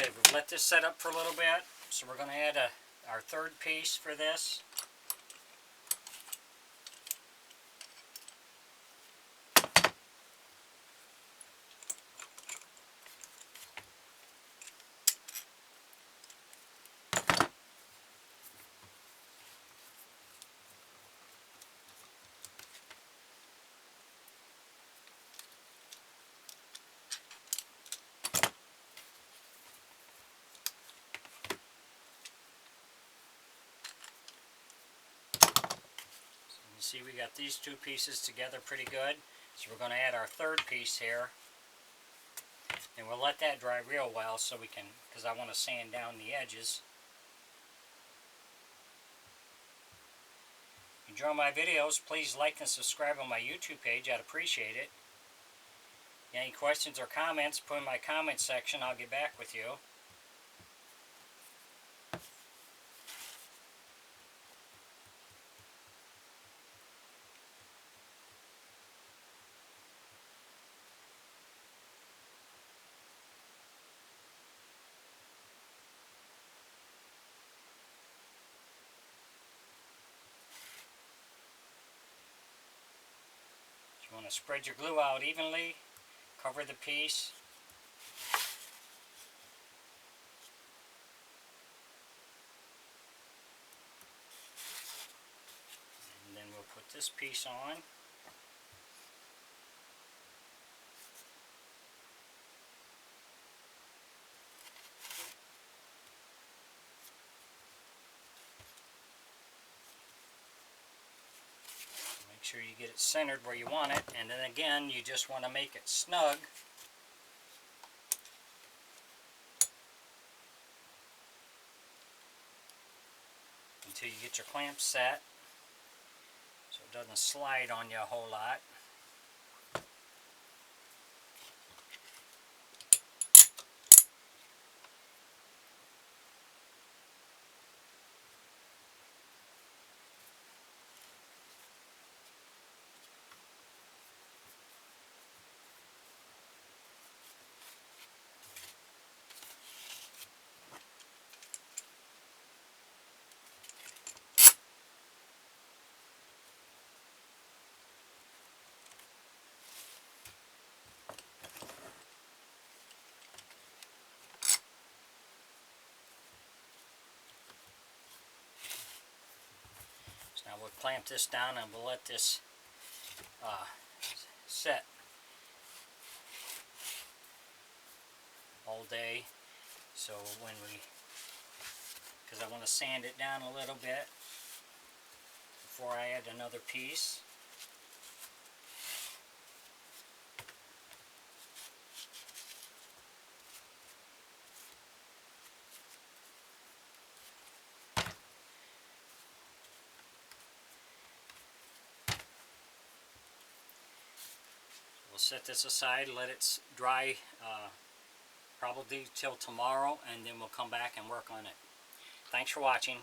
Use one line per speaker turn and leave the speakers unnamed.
Okay, we've let this set up for a little bit, so we're going to add our third piece for this. See, we got these two pieces together pretty good. So we're going to add our third piece here. And we'll let that dry real well so we can, because I want to sand down the edges. If you enjoy my videos, please like and subscribe on my YouTube page. I'd appreciate it. Any questions or comments, put in my comment section. I'll get back with you. You want to spread your glue out evenly, cover the piece. And then we'll put this piece on. Make sure you get it centered where you want it, and then again you just want to make it snug. Until you get your clamp set so it doesn't slide on you a whole lot. Now we'll clamp this down and we'll let this set all day. So when because I want to sand it down a little bit before I add another piece. We'll set this aside, let it dry probably till tomorrow, and then we'll come back and work on it. Thanks for watching.